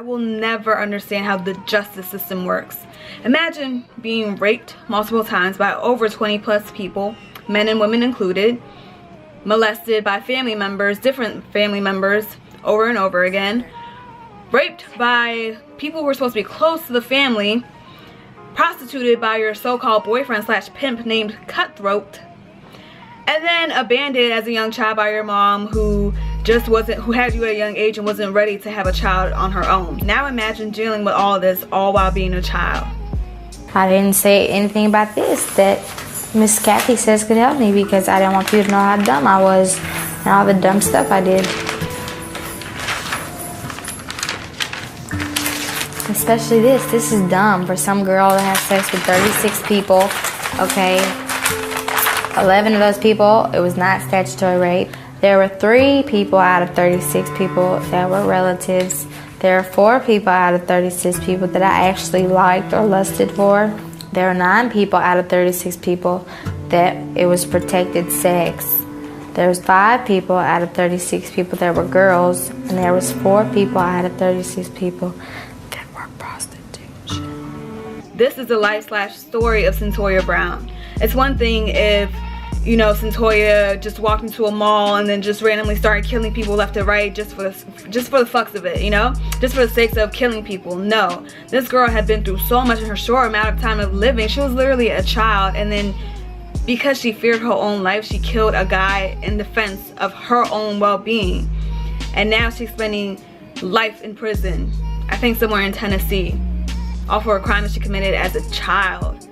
will never understand how the justice system works. Imagine being raped multiple times by over 20 plus people, men and women included, molested by family members, different family members, over and over again, raped by people who were supposed to be close to the family, prostituted by your so-called boyfriend slash pimp named Cutthroat, and then abandoned as a young child by your mom who had you at a young age and wasn't ready to have a child on her own. Now imagine dealing with all of this all while being a child. I didn't say anything about this that Miss Kathy says could help me because I didn't want people to know how dumb I was and all the dumb stuff I did. Especially this. This is dumb for some girl to have sex with 36 people, okay? 11 of those people, it was not statutory rape. There were 3 people out of 36 people that were relatives. There are 4 people out of 36 people that I actually liked or lusted for. There are 9 people out of 36 people that it was protected sex. There's 5 people out of 36 people that were girls, and there was 4 people out of 36 people that were prostitution. This is the life/story of Cyntoia Brown. It's one thing if, you know, Cyntoia just walked into a mall and then just randomly started killing people left and right just for the fucks of it, you know? Just for the sakes of killing people. No. This girl had been through so much in her short amount of time of living. She was literally a child, and then because she feared her own life, she killed a guy in defense of her own well-being. And now she's spending life in prison, I think somewhere in Tennessee, all for a crime that she committed as a child.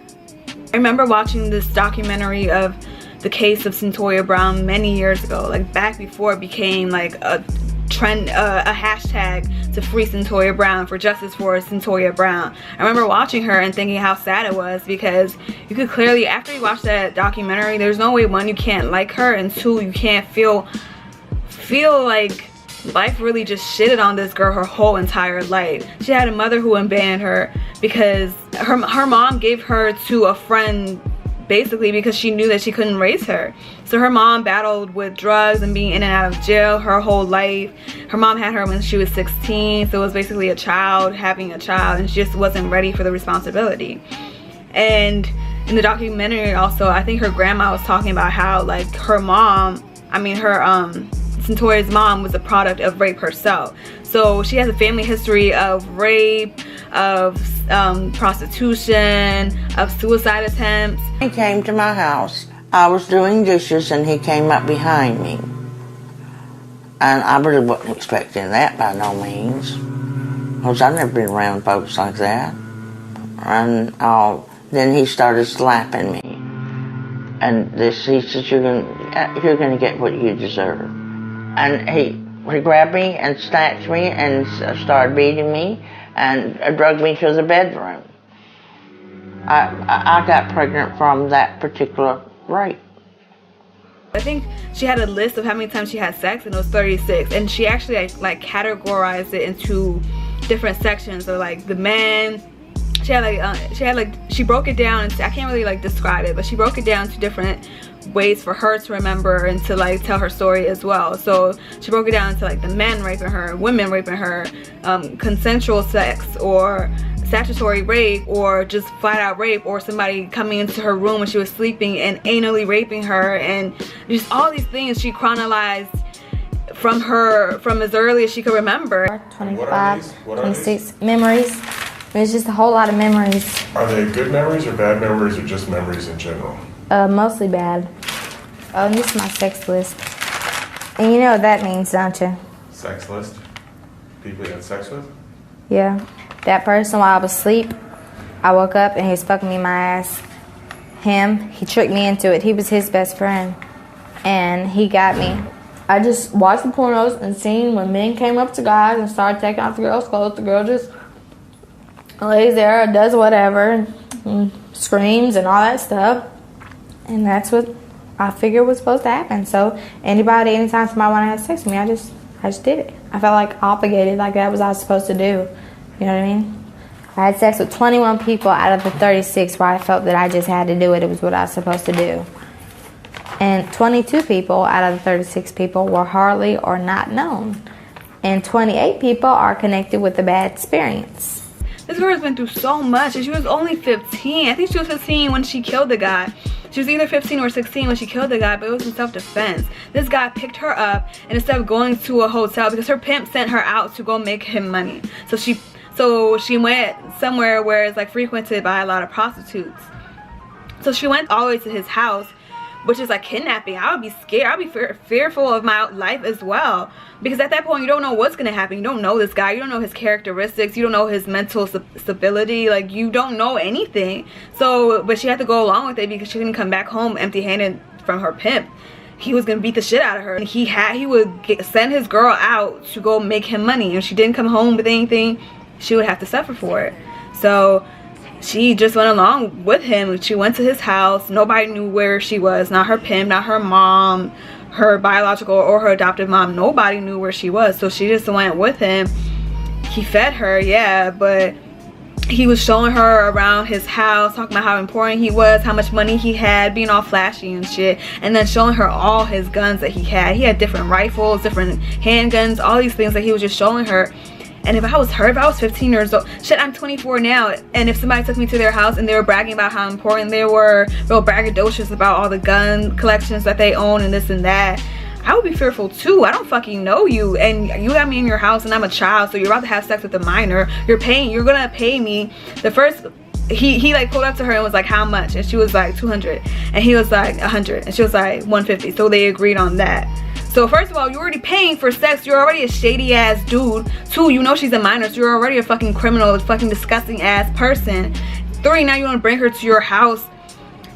I remember watching this documentary of the case of Cyntoia Brown many years ago, like back before it became like a trend, a hashtag to free Cyntoia Brown, for justice for Cyntoia Brown. I remember watching her and thinking how sad it was, because you could clearly, after you watch that documentary, there's no way, 1, you can't like her, and 2, you can't feel like life really just shitted on this girl her whole entire life. She had a mother who abandoned her because her mom gave her to a friend, basically because she knew that she couldn't raise her. So her mom battled with drugs and being in and out of jail her whole life. Her mom had her when she was 16, so it was basically a child having a child, and she just wasn't ready for the responsibility. And in the documentary also, I think her grandma was talking about how, like, her mom, Cyntoia's mom was a product of rape herself. So she has a family history of rape, of prostitution, of suicide attempts. He came to my house. I was doing dishes and he came up behind me. And I really wasn't expecting that by no means, because I've never been around folks like that. And then he started slapping me. And he said, you're gonna get what you deserve. And he grabbed me and snatched me and started beating me and dragged me to the bedroom. I got pregnant from that particular rape. I think she had a list of how many times she had sex, and it was 36. And she actually like categorized it into different sections. So like the men, she broke it down into, I can't really like describe it, but she broke it down to different ways for her to remember and to like tell her story as well. So she broke it down into like the men raping her, women raping her, consensual sex, or statutory rape, or just flat out rape, or somebody coming into her room when she was sleeping and anally raping her, and just all these things she chronologized from as early as she could remember. 25, 26 memories. It's just a whole lot of memories. Are they good memories or bad memories, or just memories in general? Mostly bad. Oh, and this is my sex list. And you know what that means, don't you? Sex list? People you had sex with? Yeah. That person, while I was asleep, I woke up and he was fucking me in my ass. He tricked me into it. He was his best friend. And he got me. I just watched the pornos and seen when men came up to guys and started taking off the girl's clothes, the girl just lays there, does whatever, and screams and all that stuff. And that's what I figured was supposed to happen. So anytime somebody wanted to have sex with me, I just did it. I felt like obligated, like that was what I was supposed to do. You know what I mean? I had sex with 21 people out of the 36 where I felt that I just had to do it. It was what I was supposed to do. And 22 people out of the 36 people were hardly or not known. and 28 people are connected with a bad experience. This girl has been through so much, and she was only 15. I think she was 15 when she killed the guy. She was either 15 or 16 when she killed the guy, but it was in self-defense. This guy picked her up, and instead of going to a hotel, because her pimp sent her out to go make him money. So she went somewhere where it's like frequented by a lot of prostitutes. So she went all the way to his house, which is like kidnapping. I would be scared. I would be fearful of my life as well, because at that point you don't know what's gonna happen. You don't know this guy, you don't know his characteristics, you don't know his mental stability, like you don't know anything. So but she had to go along with it because she couldn't come back home empty-handed from her pimp. He was gonna beat the shit out of her, and he would send his girl out to go make him money, and if she didn't come home with anything, she would have to suffer for it. So she just went along with him. She went to his house. Nobody knew where she was. Not her pimp, not her mom, her biological or her adoptive mom. Nobody knew where she was. So she just went with him. He fed her, yeah, but he was showing her around his house, talking about how important he was, how much money he had, being all flashy and shit, and then showing her all his guns that he had. He had different rifles, different handguns, all these things that he was just showing her. And if I was her, if I was 15 years old, shit, I'm 24 now, and if somebody took me to their house and they were bragging about how important they were, real braggadocious about all the gun collections that they own and this and that, I would be fearful too. I don't fucking know you, and you got me in your house and I'm a child, so you're about to have sex with a minor. You're gonna pay me. The first, he like pulled up to her and was like, how much? And she was like 200, and he was like 100, and she was like 150. So they agreed on that. So first of all, you're already paying for sex. You're already a shady ass dude. 2, you know she's a minor, so you're already a fucking criminal, a fucking disgusting ass person. 3, now you want to bring her to your house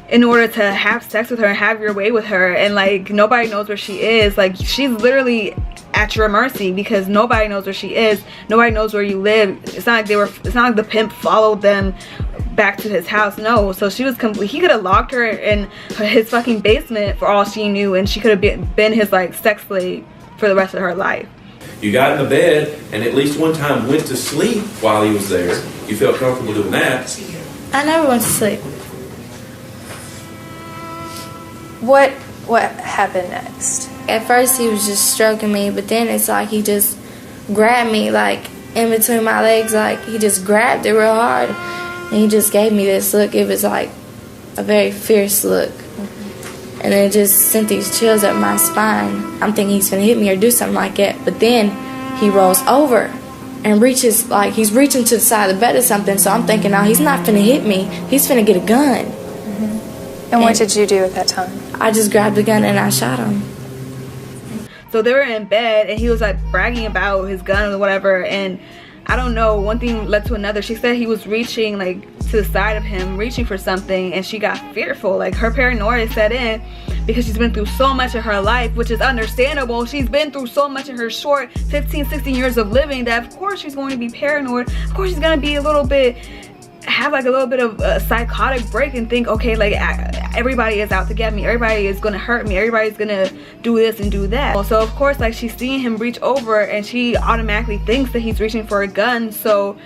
in order to have sex with her and have your way with her, and like nobody knows where she is. Like she's literally at your mercy because nobody knows where she is. Nobody knows where you live. It's not like the pimp followed them back to his house. No. So she was he could have locked her in his fucking basement for all she knew, and she could have been his like sex slave for the rest of her life. You got in the bed and at least one time went to sleep while he was there. You felt comfortable doing that. I never went to sleep. What happened next? At first he was just stroking me, but then it's like he just grabbed me like in between my legs, like he just grabbed it real hard, and he just gave me this look. It was like a very fierce look, and it just sent these chills up my spine. I'm thinking he's gonna hit me or do something like that, but then he rolls over and reaches, like he's reaching to the side of the bed or something, so I'm thinking, no, he's not finna hit me, he's finna get a gun. And what did you do at that time? I just grabbed the gun and I shot him. So they were in bed, and he was like bragging about his gun or whatever, and I don't know, one thing led to another. She said he was reaching like to the side of him, reaching for something, and she got fearful. Like her paranoia set in because she's been through so much in her life, which is understandable. She's been through so much in her short 15, 16 years of living that of course she's going to be paranoid. Of course she's going to be a little bit, have like a little bit of a psychotic break and think, okay, like everybody is out to get me, everybody is gonna hurt me, everybody's gonna do this and do that. So of course, like she's seeing him reach over and she automatically thinks that he's reaching for a gun. So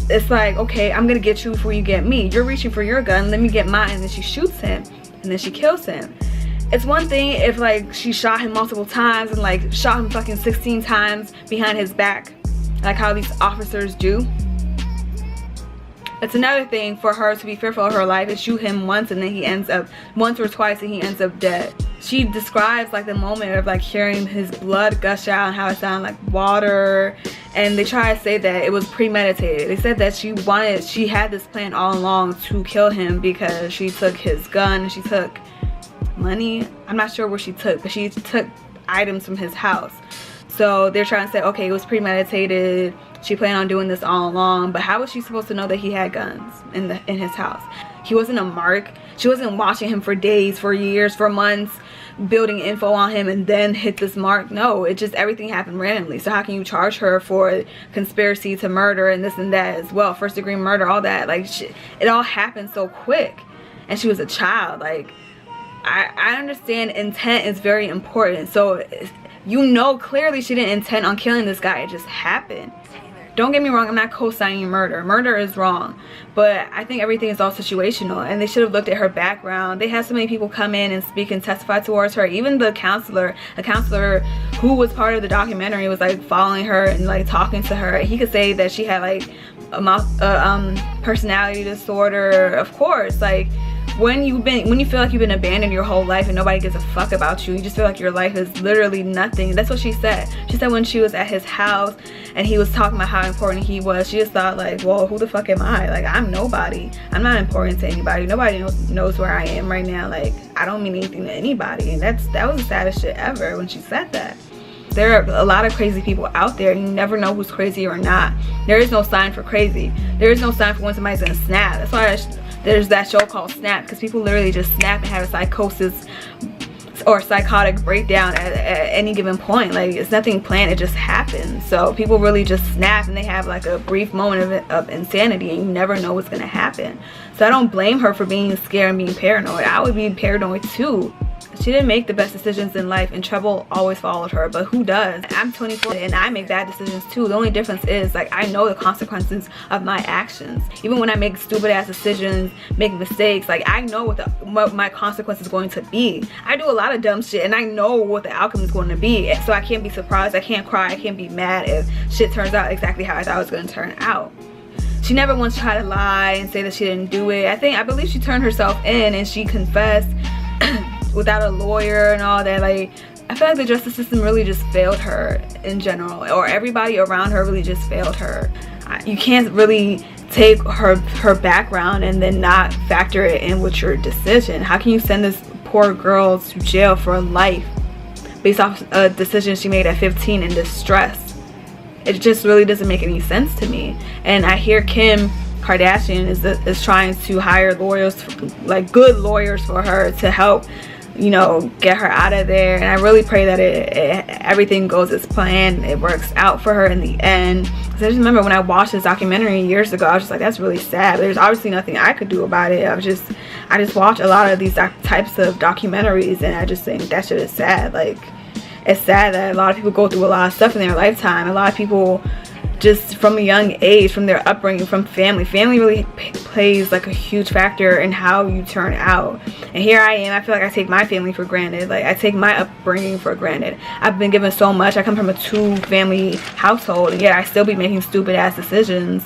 it's like, okay, I'm gonna get you before you get me. You're reaching for your gun, let me get mine. And then she shoots him and then she kills him. It's one thing if like she shot him multiple times and like shot him fucking 16 times behind his back, like how these officers do. It's another thing for her to be fearful of her life and shoot him once and then he ends up, once or twice, and he ends up dead. She describes like the moment of like hearing his blood gush out and how it sounded like water, and they try to say that it was premeditated. They said that she had this plan all along to kill him because she took his gun, she took money. I'm not sure where she took, but she took items from his house. So they're trying to say, okay, it was premeditated. She planned on doing this all along, but how was she supposed to know that he had guns in his house? He wasn't a mark. She wasn't watching him for days, for years, for months, building info on him and then hit this mark. No, it just, everything happened randomly. So how can you charge her for conspiracy to murder and this and that as well, first degree murder, all that? Like it all happened so quick, and she was a child. Like I understand intent is very important. So you know clearly she didn't intend on killing this guy. It just happened. Don't get me wrong, I'm not co-signing murder. Murder is wrong. But I think everything is all situational, and they should have looked at her background. They had so many people come in and speak and testify towards her. Even the counselor, a counselor who was part of the documentary, was like following her and like talking to her. He could say that she had like a personality disorder. Of course, like when you feel like you've been abandoned your whole life and nobody gives a fuck about you, you just feel like your life is literally nothing. That's what she said. She said when she was at his house and he was talking about how important he was, she just thought like, well, who the fuck am I? Like, I'm nobody. I'm not important to anybody. Nobody knows where I am right now. Like, I don't mean anything to anybody. And that was the saddest shit ever when she said that. There are a lot of crazy people out there. You never know who's crazy or not. There is no sign for crazy. There is no sign for when somebody's gonna snap. That's why there's that show called Snap, because people literally just snap and have a psychosis or psychotic breakdown at any given point. Like, it's nothing planned, it just happens. So people really just snap and they have like a brief moment of insanity, and you never know what's gonna happen. So I don't blame her for being scared and being paranoid. I would be paranoid too. She didn't make the best decisions in life, and trouble always followed her, but who does? I'm 24 and I make bad decisions too. The only difference is, like, I know the consequences of my actions. Even when I make stupid ass decisions, make mistakes, like, I know what my consequence is going to be. I do a lot of dumb shit and I know what the outcome is going to be, so I can't be surprised, I can't cry, I can't be mad if shit turns out exactly how I thought it was going to turn out. She never once tried to lie and say that she didn't do it. I believe she turned herself in and she confessed without a lawyer and all that. Like, I feel like the justice system really just failed her in general, or everybody around her really just failed her. You can't really take her background and then not factor it in with your decision. How can you send this poor girl to jail for life based off a decision she made at 15 in distress? It just really doesn't make any sense to me. And I hear Kim Kardashian is trying to hire lawyers, like good lawyers for her to help, you know, get her out of there. And I really pray that everything goes as planned, it works out for her in the end. Because I just remember when I watched this documentary years ago, I was just like, that's really sad. There's obviously nothing I could do about it. I just watch a lot of these types of documentaries, and I just think that shit is sad. Like, it's sad that a lot of people go through a lot of stuff in their lifetime. A lot of people, just from a young age, from their upbringing, from family really plays like a huge factor in how you turn out. And here I am, I feel like I take my family for granted. Like, I take my upbringing for granted. I've been given so much. I come from a 2-family household, and yet I still be making stupid ass decisions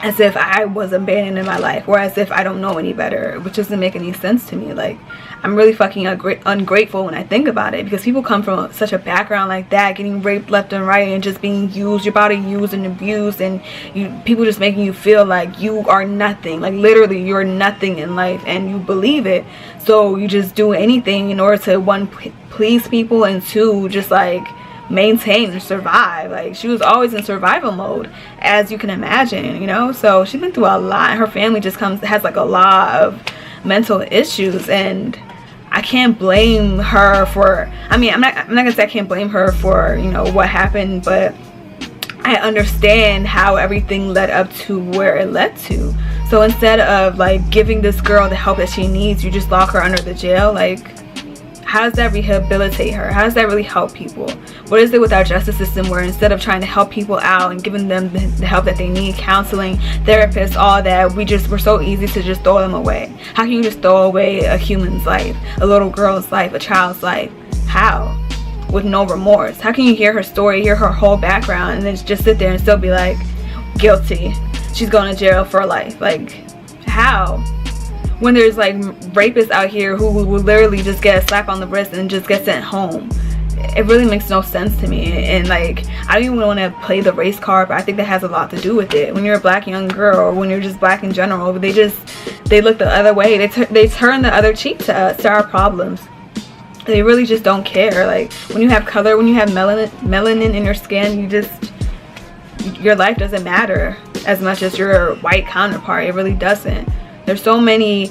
as if I was abandoned in my life, or as if I don't know any better, which doesn't make any sense to me. Like, I'm really fucking ungrateful when I think about it, because people come from such a background like that, getting raped left and right, and just being used, your body used and abused, and people just making you feel like you are nothing. Like, literally, you're nothing in life, and you believe it. So you just do anything in order to, one, please people, and two, just like maintain and survive. Like, she was always in survival mode, as you can imagine, you know. So she's been through a lot. Her family just has like a lot of mental issues, and I can't blame her for, I mean, I'm not gonna say I can't blame her for, you know, what happened, but I understand how everything led up to where it led to. So instead of like giving this girl the help that she needs, you just lock her under the jail. Like, how does that rehabilitate her? How does that really help people? What is it with our justice system where instead of trying to help people out and giving them the help that they need, counseling, therapists, all that, we're so easy to just throw them away? How can you just throw away a human's life, a little girl's life, a child's life? How? With no remorse. How can you hear her story, hear her whole background, and then just sit there and still be like, guilty, she's going to jail for life? Like, how? When there's like rapists out here who will literally just get a slap on the wrist and just get sent home. It really makes no sense to me. And like, I don't even want to play the race card, but I think that has a lot to do with it. When you're a black young girl, or when you're just black in general, they look the other way. They turn the other cheek to us, to our problems. They really just don't care. Like, when you have color, when you have melanin in your skin, your life doesn't matter as much as your white counterpart. It really doesn't. There's so many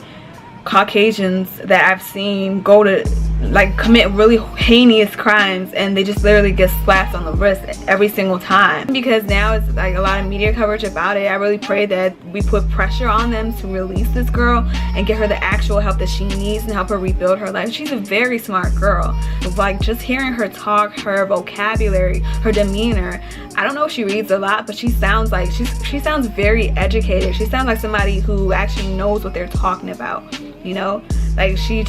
Caucasians that I've seen go to like commit really heinous crimes, and they just literally get slapped on the wrist every single time. Because now it's like a lot of media coverage about it. I really pray that we put pressure on them to release this girl and get her the actual help that she needs and help her rebuild her life. She's a very smart girl. Like, just hearing her talk, her vocabulary, her demeanor, I don't know if she reads a lot, but she sounds like she sounds very educated. She sounds like somebody who actually knows what they're talking about, you know? Like, she's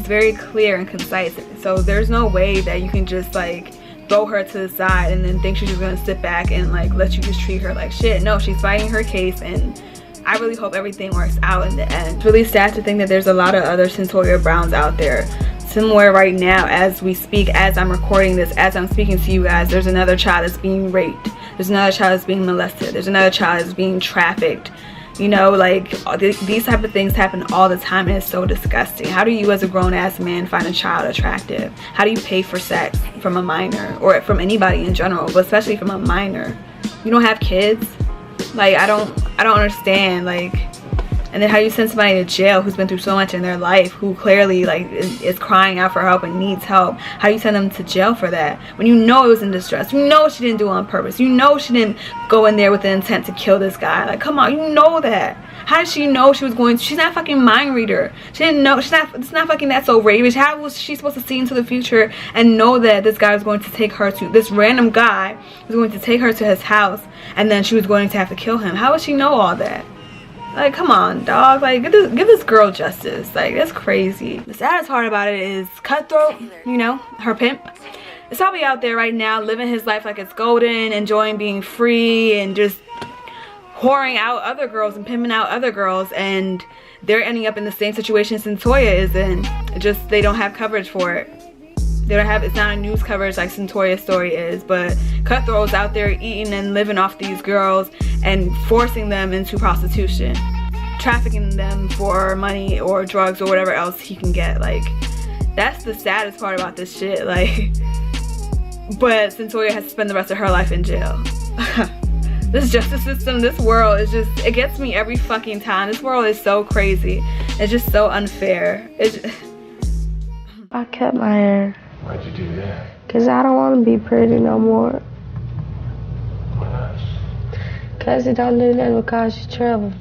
very clear and concise. So there's no way that you can just like throw her to the side and then think she's just gonna sit back and like let you just treat her like shit. No, she's fighting her case, and I really hope everything works out in the end. It's really sad to think that there's a lot of other Cyntoia Browns out there. Somewhere right now, as we speak, as I'm recording this, as I'm speaking to you guys, there's another child that's being raped. There's another child that's being molested. There's another child that's being trafficked. You know, like, these type of things happen all the time, and it's so disgusting. How do you as a grown-ass man find a child attractive? How do you pay for sex from a minor, or from anybody in general, but especially from a minor? You don't have kids? Like, I don't understand. Like, and then how you send somebody to jail who's been through so much in their life, who clearly like is crying out for help and needs help. How do you send them to jail for that when you know it was in distress? You know she didn't do it on purpose. You know she didn't go in there with the intent to kill this guy. Like, come on, you know that. How did she know she was going to? She's not a fucking mind reader. She didn't know. It's not fucking That's So Ravish. How was she supposed to see into the future and know that this guy was going to take her to, this random guy was going to take her to his house, and then she was going to have to kill him? How would she know all that? Like, come on, dog. Like, give this girl justice. Like, that's crazy. The saddest part about it is Cutthroat, you know, her pimp, is probably out there right now living his life like it's golden, enjoying being free, and just whoring out other girls and pimping out other girls, and they're ending up in the same situation Cyntoia is in. Just, they don't have coverage for it. They don't have, it's not a news coverage like Cyntoia's story is, but Cutthroat's out there eating and living off these girls and forcing them into prostitution, trafficking them for money or drugs or whatever else he can get. Like, that's the saddest part about this shit. Like, but Cyntoia has to spend the rest of her life in jail. This justice system, this world is just, it gets me every fucking time. This world is so crazy. It's just so unfair. I cut my hair. Why'd you do that? Because I don't want to be pretty no more. Why not? Because it don't do nothing but cause you trouble.